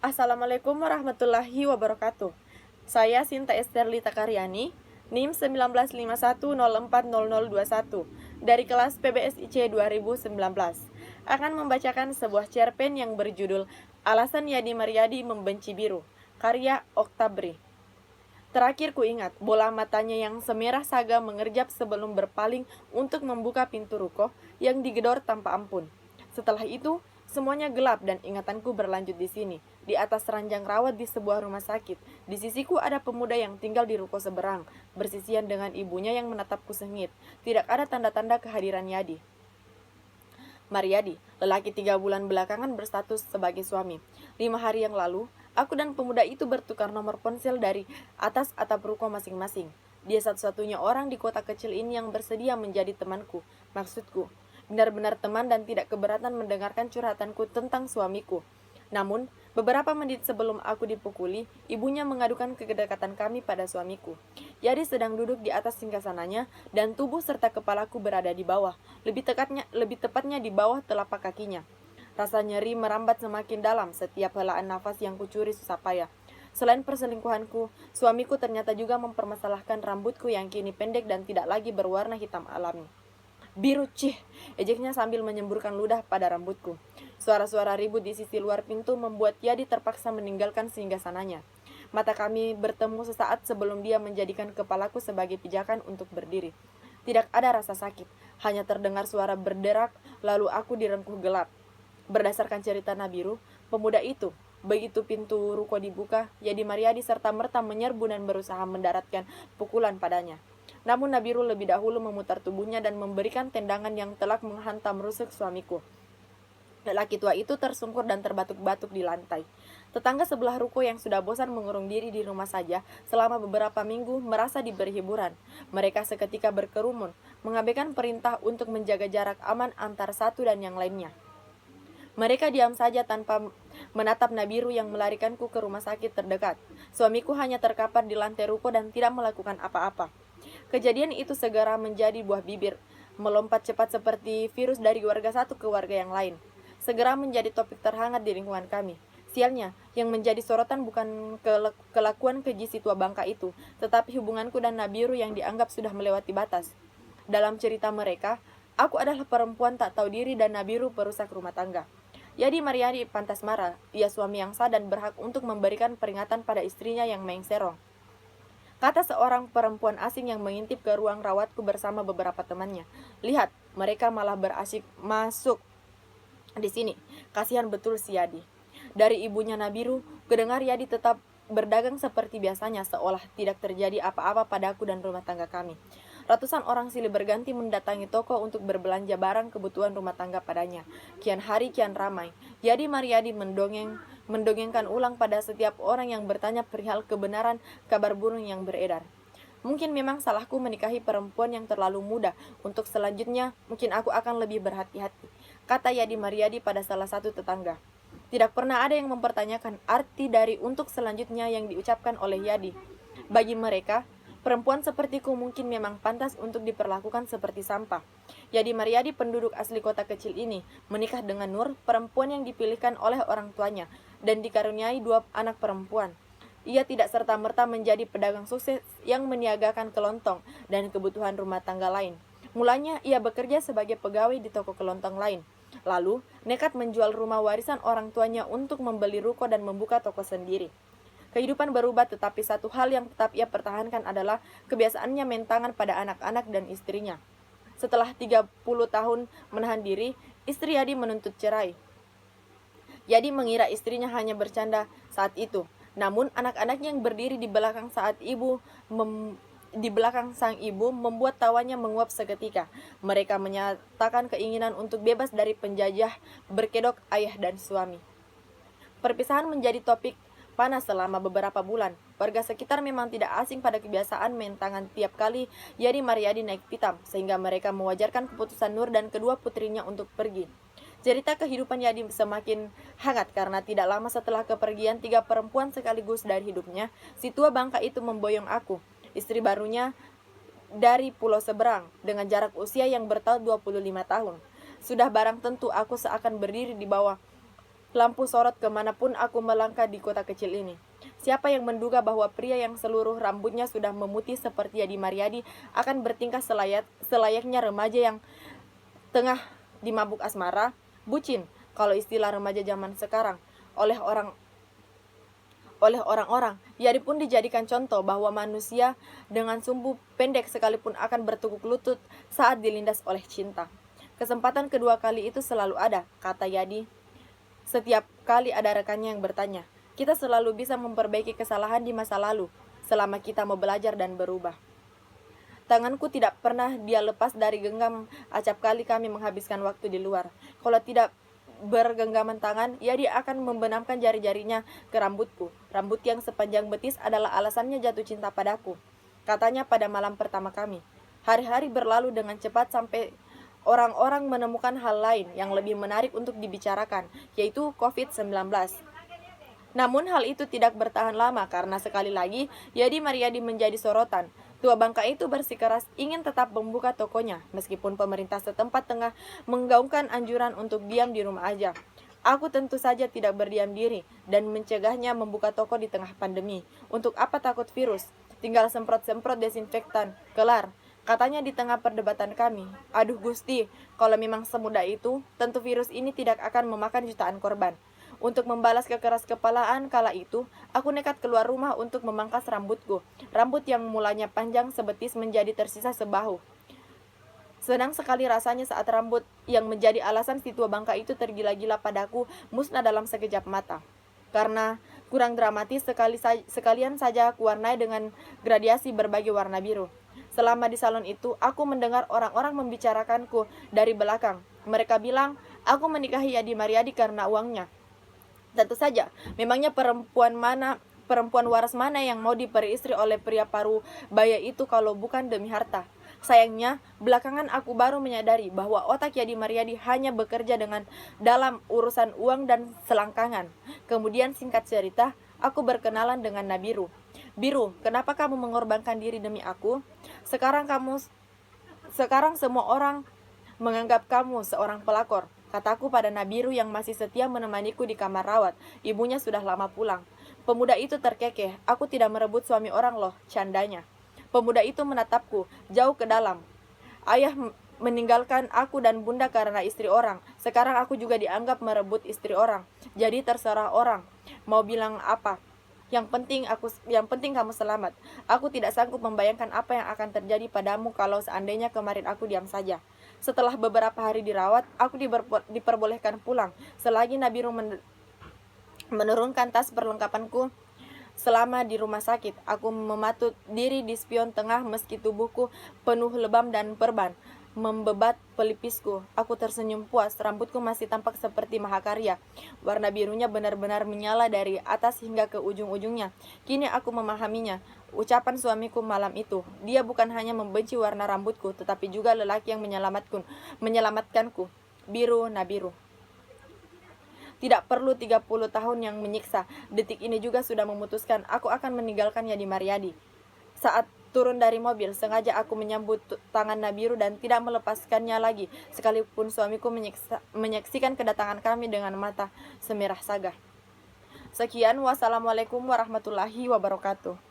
Assalamualaikum warahmatullahi wabarakatuh. Saya Sinta Esterlita Karyani, NIM 1951040021 dari kelas PBSIC 2019 akan membacakan sebuah cerpen yang berjudul Alasan Yadi Maryadi Membenci Biru, karya Oktabri. Terakhir ku ingat, bola matanya yang semerah saga mengerjap sebelum berpaling untuk membuka pintu ruko yang digedor tanpa ampun. Setelah itu, semuanya gelap dan ingatanku berlanjut di sini, di atas ranjang rawat di sebuah rumah sakit. Di sisiku ada pemuda yang tinggal di ruko seberang, bersisian dengan ibunya yang menatapku sengit. Tidak ada tanda-tanda kehadiran Yadi. Maryadi, lelaki 3 bulan belakangan berstatus sebagai suami. 5 hari yang lalu, aku dan pemuda itu bertukar nomor ponsel dari atas atap ruko masing-masing. Dia satu-satunya orang di kota kecil ini yang bersedia menjadi temanku. Maksudku, benar-benar teman dan tidak keberatan mendengarkan curhatanku tentang suamiku. Namun, beberapa menit sebelum aku dipukuli, ibunya mengadukan kedekatan kami pada suamiku. Yadi sedang duduk di atas singgasananya dan tubuh serta kepalaku berada di bawah, lebih tepatnya di bawah telapak kakinya. Rasa nyeri merambat semakin dalam setiap helaan nafas yang kucuri susah payah. Selain perselingkuhanku, suamiku ternyata juga mempermasalahkan rambutku yang kini pendek dan tidak lagi berwarna hitam alami. Biru cih, ejeknya sambil menyemburkan ludah pada rambutku. Suara-suara ribut di sisi luar pintu membuat Yadi terpaksa meninggalkan singgasananya. Mata kami bertemu sesaat sebelum dia menjadikan kepalaku sebagai pijakan untuk berdiri. Tidak ada rasa sakit, hanya terdengar suara berderak, lalu aku direngkuh gelap. Berdasarkan cerita Nabiru, pemuda itu, begitu pintu ruko dibuka, Yadi Maryadi serta merta menyerbu dan berusaha mendaratkan pukulan padanya. Namun Nabiru lebih dahulu memutar tubuhnya dan memberikan tendangan yang telak menghantam rusuk suamiku. Lelaki tua itu tersungkur dan terbatuk-batuk di lantai. Tetangga sebelah ruko yang sudah bosan mengurung diri di rumah saja selama beberapa minggu merasa diberi hiburan. Mereka seketika berkerumun, mengabaikan perintah untuk menjaga jarak aman antara satu dan yang lainnya. Mereka diam saja tanpa menatap Nabiru yang melarikanku ke rumah sakit terdekat. Suamiku hanya terkapar di lantai ruko dan tidak melakukan apa-apa. Kejadian itu segera menjadi buah bibir, melompat cepat seperti virus dari warga satu ke warga yang lain. Segera menjadi topik terhangat di lingkungan kami. Sialnya, yang menjadi sorotan bukan kelakuan keji si tua bangka itu, tetapi hubunganku dan Nabiru yang dianggap sudah melewati batas. Dalam cerita mereka, aku adalah perempuan tak tahu diri dan Nabiru perusak rumah tangga. Yadi Maryadi pantas marah, ia suami yang sah dan berhak untuk memberikan peringatan pada istrinya yang mengserong. Kata seorang perempuan asing yang mengintip ke ruang rawatku bersama beberapa temannya. Lihat, mereka malah berasik masuk di sini. Kasihan betul si Yadi. Dari ibunya Nabiru, kedengar Yadi tetap berdagang seperti biasanya seolah tidak terjadi apa-apa padaku dan rumah tangga kami. Ratusan orang silih berganti mendatangi toko untuk berbelanja barang kebutuhan rumah tangga padanya. Kian hari kian ramai. Yadi Maryadi mendongengkan ulang pada setiap orang yang bertanya perihal kebenaran kabar burung yang beredar. Mungkin memang salahku menikahi perempuan yang terlalu muda. Untuk selanjutnya, mungkin aku akan lebih berhati-hati, kata Yadi Maryadi pada salah satu tetangga. Tidak pernah ada yang mempertanyakan arti dari untuk selanjutnya yang diucapkan oleh Yadi. Bagi mereka, perempuan sepertiku mungkin memang pantas untuk diperlakukan seperti sampah. Yadi Maryadi, penduduk asli kota kecil ini, menikah dengan Nur, perempuan yang dipilihkan oleh orang tuanya, dan dikaruniai 2 anak perempuan. Ia tidak serta-merta menjadi pedagang sukses yang meniagakan kelontong dan kebutuhan rumah tangga lain. Mulanya ia bekerja sebagai pegawai di toko kelontong lain. Lalu, nekat menjual rumah warisan orang tuanya untuk membeli ruko dan membuka toko sendiri. Kehidupan berubah, tetapi satu hal yang tetap ia pertahankan adalah kebiasaannya main tangan pada anak-anak dan istrinya. Setelah 30 tahun menahan diri, istri Yadi menuntut cerai. Yadi mengira istrinya hanya bercanda saat itu. Namun anak-anak yang berdiri di belakang sang ibu membuat tawanya menguap seketika. Mereka menyatakan keinginan untuk bebas dari penjajah berkedok ayah dan suami. Perpisahan menjadi topik panas selama beberapa bulan. Warga sekitar memang tidak asing pada kebiasaan main tangan tiap kali Yadi Maryadi naik pitam, sehingga mereka mewajarkan keputusan Nur dan kedua putrinya untuk pergi. Cerita kehidupan Yadi semakin hangat karena tidak lama setelah kepergian 3 perempuan sekaligus dari hidupnya, si tua bangka itu memboyong aku, istri barunya dari pulau seberang, dengan jarak usia yang bertaut 25 tahun. Sudah barang tentu aku seakan berdiri di bawah Lampu sorot kemanapun aku melangkah di kota kecil ini. Siapa yang menduga bahwa pria yang seluruh rambutnya sudah memutih seperti Yadi Mariadi akan bertingkah selayaknya remaja yang tengah dimabuk asmara, bucin, kalau istilah remaja zaman sekarang, oleh orang-orang. Yadi pun dijadikan contoh bahwa manusia dengan sumbu pendek sekalipun akan bertukuk lutut saat dilindas oleh cinta. Kesempatan kedua kali itu selalu ada, kata Yadi. Setiap kali ada rekannya yang bertanya, kita selalu bisa memperbaiki kesalahan di masa lalu, selama kita mau belajar dan berubah. Tanganku tidak pernah dia lepas dari genggam acap kali kami menghabiskan waktu di luar. Kalau tidak bergenggaman tangan, dia akan membenamkan jari-jarinya ke rambutku. Rambut yang sepanjang betis adalah alasannya jatuh cinta padaku, katanya pada malam pertama kami. Hari-hari berlalu dengan cepat sampai orang-orang menemukan hal lain yang lebih menarik untuk dibicarakan, yaitu COVID-19. Namun hal itu tidak bertahan lama karena sekali lagi Yadi Mariadi menjadi sorotan. Tua bangka itu bersikeras ingin tetap membuka tokonya, meskipun pemerintah setempat tengah menggaungkan anjuran untuk diam di rumah aja. Aku tentu saja tidak berdiam diri dan mencegahnya membuka toko di tengah pandemi. Untuk apa takut virus? Tinggal semprot-semprot desinfektan, kelar. Katanya di tengah perdebatan kami. Aduh Gusti, kalau memang semudah itu, tentu virus ini tidak akan memakan jutaan korban. Untuk membalas kekeras kepalaan kala itu, aku nekat keluar rumah untuk memangkas rambutku. Rambut yang mulanya panjang sebetis menjadi tersisa sebahu. Senang sekali rasanya saat rambut yang menjadi alasan si tua bangka itu tergila-gila padaku musnah dalam sekejap mata. Karena kurang dramatis, sekalian saja kuwarnai dengan gradiasi berbagai warna biru. Selama di salon itu, aku mendengar orang-orang membicarakanku dari belakang. Mereka bilang, aku menikahi Yadi Mariadi karena uangnya. Tentu saja, memangnya perempuan waras mana yang mau diperistri oleh pria paruh baya itu kalau bukan demi harta. Sayangnya, belakangan aku baru menyadari bahwa otak Yadi Mariadi hanya bekerja dalam urusan uang dan selangkangan. Kemudian singkat cerita, aku berkenalan dengan Nabiru. Biru, kenapa kamu mengorbankan diri demi aku? Sekarang semua orang menganggap kamu seorang pelakor, kataku pada Nabiru yang masih setia menemaniku di kamar rawat. Ibunya sudah lama pulang. Pemuda itu terkekeh, aku tidak merebut suami orang loh, candanya. Pemuda itu menatapku, jauh ke dalam. Ayah meninggalkan aku dan bunda karena istri orang. Sekarang aku juga dianggap merebut istri orang. Jadi terserah orang mau bilang apa. Yang penting kamu selamat. Aku tidak sanggup membayangkan apa yang akan terjadi padamu kalau seandainya kemarin aku diam saja. Setelah beberapa hari dirawat, aku diperbolehkan pulang. Selagi Nabiru menurunkan tas perlengkapanku selama di rumah sakit, aku mematut diri di spion tengah meski tubuhku penuh lebam dan perban membebat pelipisku. Aku tersenyum puas, rambutku masih tampak seperti mahakarya. Warna birunya benar-benar menyala dari atas hingga ke ujung-ujungnya. Kini aku memahaminya. Ucapan suamiku malam itu, dia bukan hanya membenci warna rambutku, tetapi juga lelaki yang menyelamatkanku. Biru Nabiru. Tidak perlu 30 tahun yang menyiksa. Detik ini juga sudah memutuskan aku akan meninggalkan Yadi Mariadi. Saat turun dari mobil, sengaja aku menyambut tangan Nabiru dan tidak melepaskannya lagi, sekalipun suamiku menyaksikan kedatangan kami dengan mata semerah saga. Sekian, wassalamualaikum warahmatullahi wabarakatuh.